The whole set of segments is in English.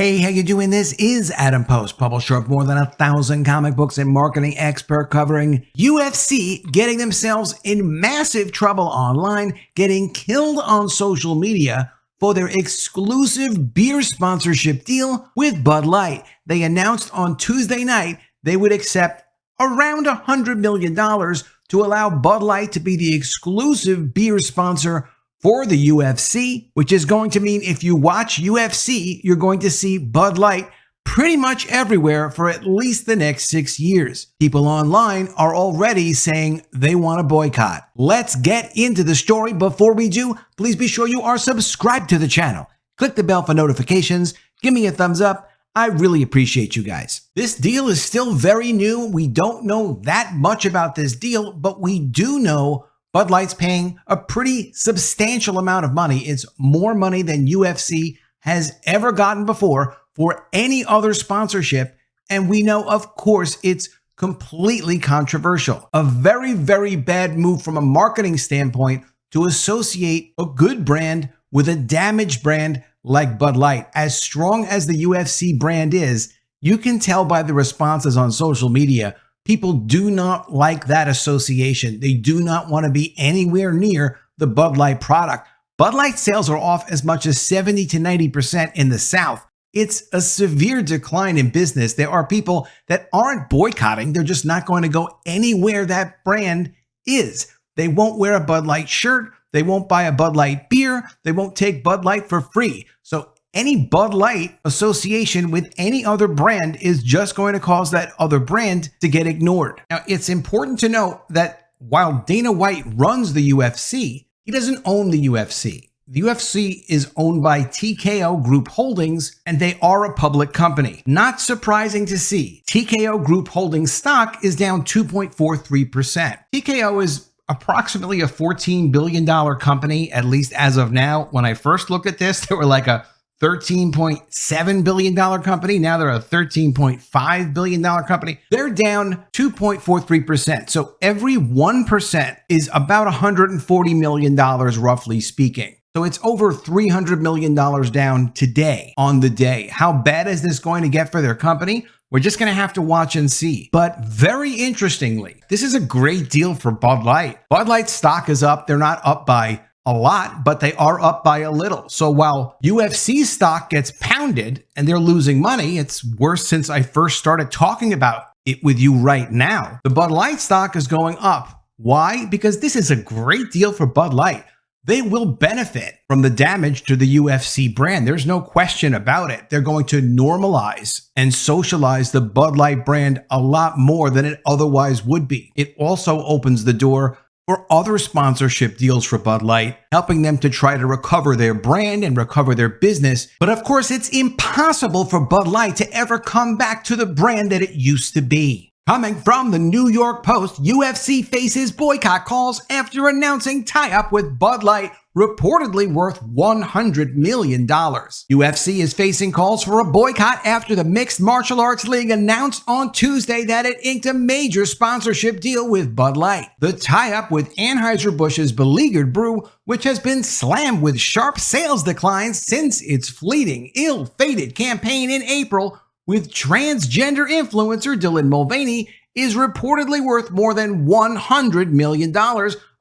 Hey, how you doing? This is Adam Post, publisher of more than 1,000 comic books and marketing expert covering UFC getting themselves in massive trouble online, getting killed on social media for their exclusive beer sponsorship deal with Bud Light. They announced on Tuesday night they would accept around $100 million to allow Bud Light to be the exclusive beer sponsor for the UFC, which is going to mean if you watch UFC, you're going to see Bud Light pretty much everywhere for at least the next 6 years. People online are already saying they want to boycott. Let's get into the story. Before we do, please be sure you are subscribed to the channel. Click the bell for notifications. Give me a thumbs up. I really appreciate you guys. This deal is still very new. We don't know that much about this deal, but we do know Bud Light's paying a pretty substantial amount of money. It's more money than UFC has ever gotten before for any other sponsorship. And we know, of course, it's completely controversial. A very, very bad move from a marketing standpoint to associate a good brand with a damaged brand like Bud Light. As strong as the UFC brand is, you can tell by the responses on social media. People do not like that association. They do not want to be anywhere near the Bud Light product. Bud Light sales are off as much as 70 to 90% in the South. It's a severe decline in business. There are people that aren't boycotting. They're just not going to go anywhere that brand is. They won't wear a Bud Light shirt. They won't buy a Bud Light beer. They won't take Bud Light for free. So any Bud Light association with any other brand is just going to cause that other brand to get ignored. Now, it's important to note that while Dana White runs the UFC, he doesn't own the UFC. The UFC is owned by TKO Group Holdings, and they are a public company. Not surprising to see, TKO Group Holdings stock is down 2.43%. TKO is approximately a $14 billion company, at least as of now. When I first looked at this, they were like a $13.7 billion company. Now they're a $13.5 billion company. They're down 2.43%. So every 1% is about $140 million, roughly speaking. So it's over $300 million down today on the day. How bad is this going to get for their company? We're just going to have to watch and see. But very interestingly, this is a great deal for Bud Light. Bud Light stock is up. They're not up by a lot, but they are up by a little. So while UFC stock gets pounded and they're losing money, it's worse since I first started talking about it with you right now. The Bud Light stock is going up. Why? Because this is a great deal for Bud Light. They will benefit from the damage to the UFC brand. There's no question about it. They're going to normalize and socialize the Bud Light brand a lot more than it otherwise would be. It also opens the door for other sponsorship deals for Bud Light, helping them to try to recover their brand and recover their business. But of course, it's impossible for Bud Light to ever come back to the brand that it used to be. Coming from the New York Post, UFC faces boycott calls after announcing tie-up with Bud Light, reportedly worth $100 million. UFC is facing calls for a boycott after the Mixed Martial Arts League announced on Tuesday that it inked a major sponsorship deal with Bud Light. The tie-up with Anheuser-Busch's beleaguered brew, which has been slammed with sharp sales declines since its fleeting, ill-fated campaign in April with transgender influencer Dylan Mulvaney, is reportedly worth more than $100 million,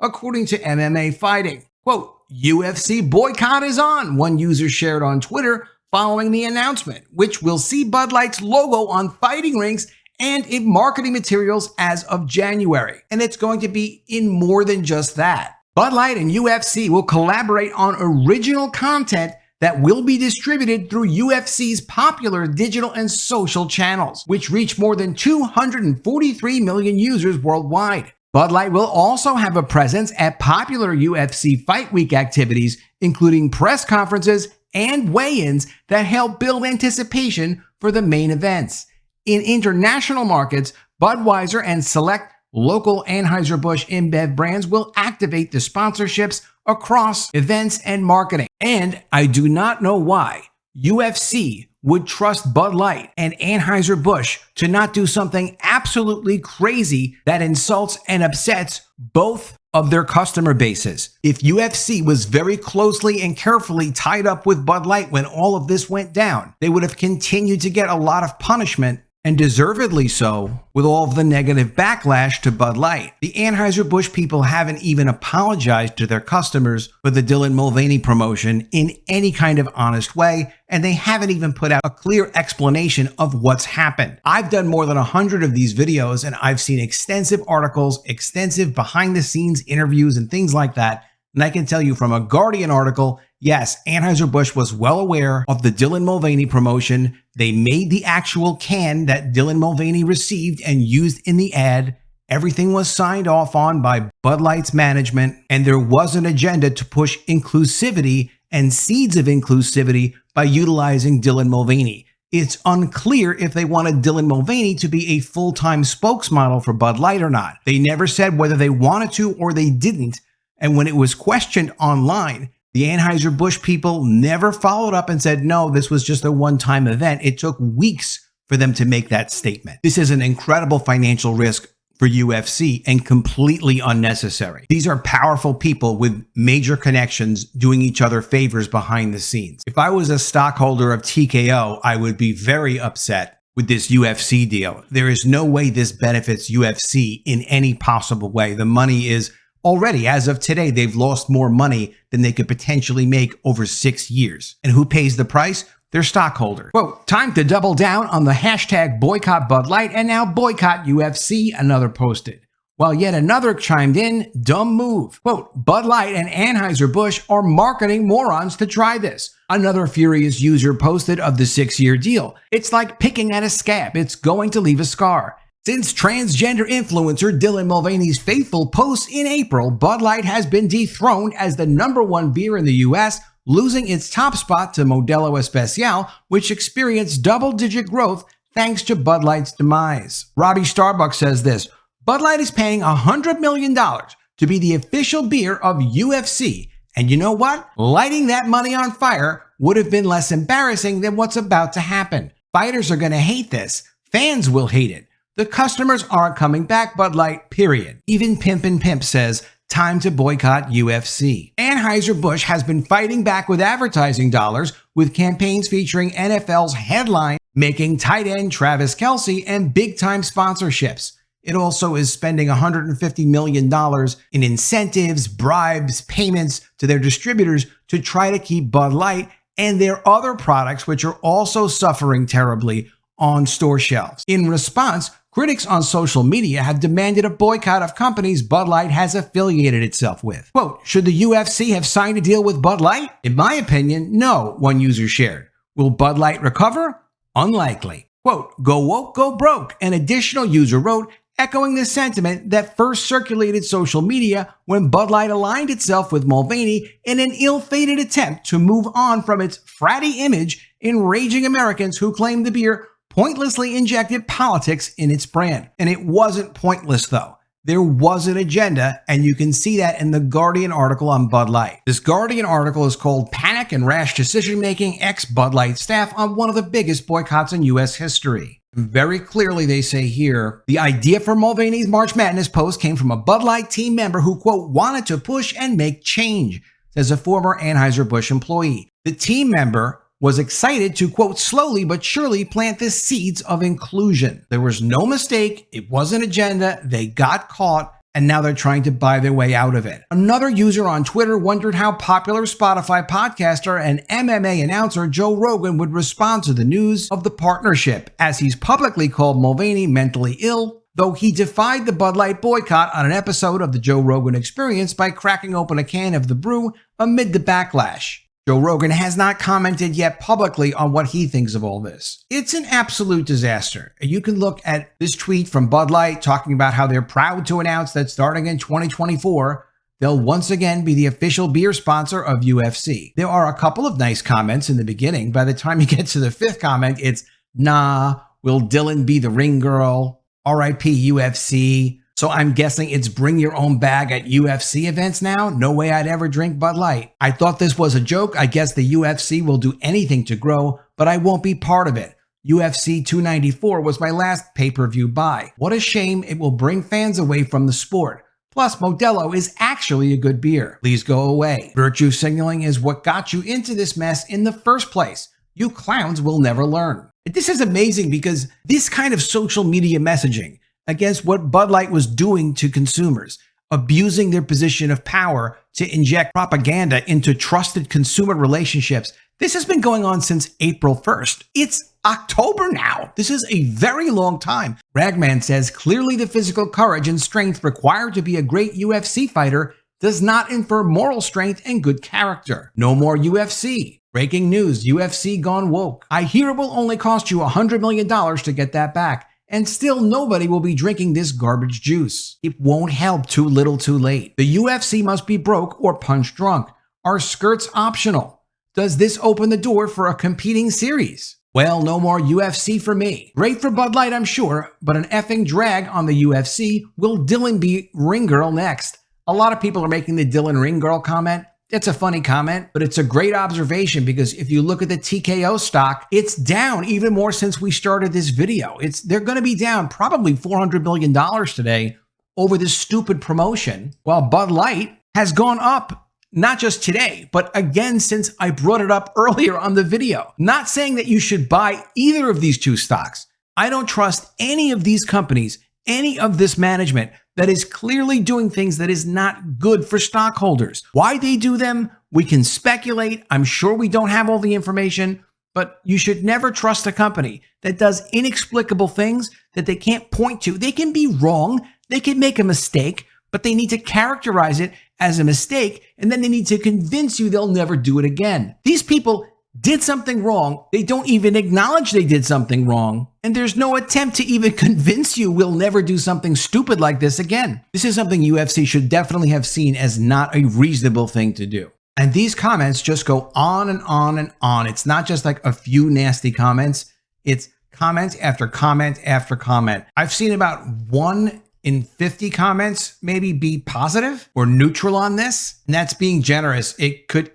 according to MMA Fighting. Quote, UFC boycott is on, one user shared on Twitter following the announcement, which will see Bud Light's logo on fighting rings and in marketing materials as of January. And it's going to be in more than just that. Bud Light and UFC will collaborate on original content that will be distributed through UFC's popular digital and social channels, which reach more than 243 million users worldwide. Bud Light will also have a presence at popular UFC Fight Week activities, including press conferences and weigh-ins that help build anticipation for the main events. In international markets, Budweiser and select local Anheuser-Busch InBev brands will activate the sponsorships across events and marketing. And I do not know why UFC would trust Bud Light and Anheuser-Busch to not do something absolutely crazy that insults and upsets both of their customer bases. If UFC was very closely and carefully tied up with Bud Light when all of this went down, they would have continued to get a lot of punishment, and deservedly so, with all of the negative backlash to Bud Light. The Anheuser-Busch people haven't even apologized to their customers for the Dylan Mulvaney promotion in any kind of honest way, and they haven't even put out a clear explanation of what's happened. I've done more than 100 of these videos, and I've seen extensive articles, extensive behind-the-scenes interviews, and things like that. And I can tell you from a Guardian article, yes, Anheuser-Busch was well aware of the Dylan Mulvaney promotion. They made the actual can that Dylan Mulvaney received and used in the ad. Everything was signed off on by Bud Light's management, and there was an agenda to push inclusivity and seeds of inclusivity by utilizing Dylan Mulvaney. It's unclear if they wanted Dylan Mulvaney to be a full-time spokesmodel for Bud Light or not. They never said whether they wanted to or they didn't. And when it was questioned online, the Anheuser-Busch people never followed up and said, no, this was just a one-time event. It took weeks for them to make that statement. This is an incredible financial risk for UFC and completely unnecessary. These are powerful people with major connections doing each other favors behind the scenes. If I was a stockholder of TKO, I would be very upset with this UFC deal. There is no way this benefits UFC in any possible way. The money is already, as of today, they've lost more money than they could potentially make over 6 years. And who pays the price? Their stockholder. Quote, time to double down on the hashtag boycott Bud Light and now boycott UFC, another posted. While yet another chimed in, dumb move. Quote, Bud Light and Anheuser-Busch are marketing morons to try this. Another furious user posted of the 6-year deal. It's like picking at a scab. It's going to leave a scar. Since transgender influencer Dylan Mulvaney's faithful posts in April, Bud Light has been dethroned as the #1 beer in the US, losing its top spot to Modelo Especial, which experienced double-digit growth thanks to Bud Light's demise. Robbie Starbucks says this, Bud Light is paying $100 million to be the official beer of UFC. And you know what? Lighting that money on fire would have been less embarrassing than what's about to happen. Fighters are going to hate this. Fans will hate it. The customers aren't coming back, Bud Light, period. Even Pimpin' Pimp says, time to boycott UFC. Anheuser-Busch has been fighting back with advertising dollars with campaigns featuring NFL's headline, making tight end Travis Kelce, and big-time sponsorships. It also is spending $150 million in incentives, bribes, payments to their distributors to try to keep Bud Light and their other products, which are also suffering terribly, on store shelves. In response, critics on social media have demanded a boycott of companies Bud Light has affiliated itself with. Quote, should the UFC have signed a deal with Bud Light? In my opinion, no, one user shared. Will Bud Light recover? Unlikely. Quote, go woke, go broke, an additional user wrote, echoing the sentiment that first circulated social media when Bud Light aligned itself with Mulvaney in an ill-fated attempt to move on from its fratty image, enraging Americans who claimed the beer pointlessly injected politics in its brand. And it wasn't pointless, though. There was an agenda, and you can see that in the Guardian article on Bud Light. This Guardian article is called Panic and Rash Decision-Making Ex-Bud Light Staff on One of the Biggest Boycotts in U.S. History. Very clearly, they say here, the idea for Mulvaney's March Madness post came from a Bud Light team member who, quote, wanted to push and make change, says a former Anheuser-Busch employee. The team member was excited to, quote, slowly but surely plant the seeds of inclusion. There was no mistake. It was an agenda. They got caught, and now they're trying to buy their way out of it. Another user on Twitter wondered how popular Spotify podcaster and MMA announcer Joe Rogan would respond to the news of the partnership, as he's publicly called Mulvaney mentally ill, though he defied the Bud Light boycott on an episode of the Joe Rogan Experience by cracking open a can of the brew amid the backlash. Joe Rogan has not commented yet publicly on what he thinks of all this. It's an absolute disaster. You can look at this tweet from Bud Light talking about how they're proud to announce that starting in 2024, they'll once again be the official beer sponsor of UFC. There are a couple of nice comments in the beginning. By the time you get to the 5th comment, it's, nah, will Dylan be the ring girl? RIP UFC. So I'm guessing it's bring your own bag at UFC events now? No way I'd ever drink Bud Light. I thought this was a joke. I guess the UFC will do anything to grow, but I won't be part of it. UFC 294 was my last pay-per-view buy. What a shame. It will bring fans away from the sport. Plus, Modelo is actually a good beer. Please go away. Virtue signaling is what got you into this mess in the first place. You clowns will never learn. This is amazing because this kind of social media messaging against what Bud Light was doing to consumers, abusing their position of power to inject propaganda into trusted consumer relationships, this has been going on since April 1st. It's October now. This is a very long time. Ragman says clearly the physical courage and strength required to be a great UFC fighter does not infer moral strength and good character. No more UFC. Breaking news, UFC gone woke. I hear it will only cost you $100 million to get that back, and still nobody will be drinking this garbage juice. It won't help too little too late. The UFC must be broke or punch drunk. Are skirts optional? Does this open the door for a competing series? Well, no more UFC for me. Great for Bud Light, I'm sure, but an effing drag on the UFC. Will Dylan be ring girl next? A lot of people are making the Dylan ring girl comment. It's a funny comment, but it's a great observation because if you look at the TKO stock, it's down even more since we started this video. They're going to be down probably $400 million today over this stupid promotion, while Bud Light has gone up, not just today, but again since I brought it up earlier on the video. Not saying that you should buy either of these two stocks. I don't trust any of these companies, any of this management that is clearly doing things that is not good for stockholders. Why they do them, we can speculate. I'm sure we don't have all the information, but you should never trust a company that does inexplicable things that they can't point to. They can be wrong, they can make a mistake, but they need to characterize it as a mistake, and then they need to convince you they'll never do it again. These people did something wrong. They don't even acknowledge they did something wrong. And there's no attempt to even convince you we'll never do something stupid like this again. This is something UFC should definitely have seen as not a reasonable thing to do. And these comments just go on and on and on. It's not just like a few nasty comments. It's comment after comment after comment. I've seen about 1 in 50 comments maybe be positive or neutral on this, and that's being generous.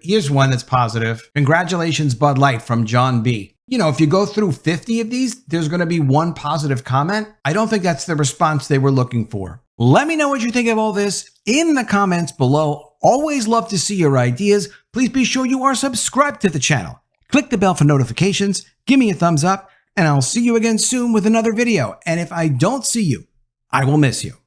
Here's one that's positive. Congratulations, Bud Light, from John B. You know, if you go through 50 of these, there's going to be one positive comment. I don't think that's the response they were looking for. Let me know what you think of all this in the comments below. Always love to see your ideas. Please be sure you are subscribed to the channel. Click the bell for notifications, give me a thumbs up, and I'll see you again soon with another video. And if I don't see you, I will miss you.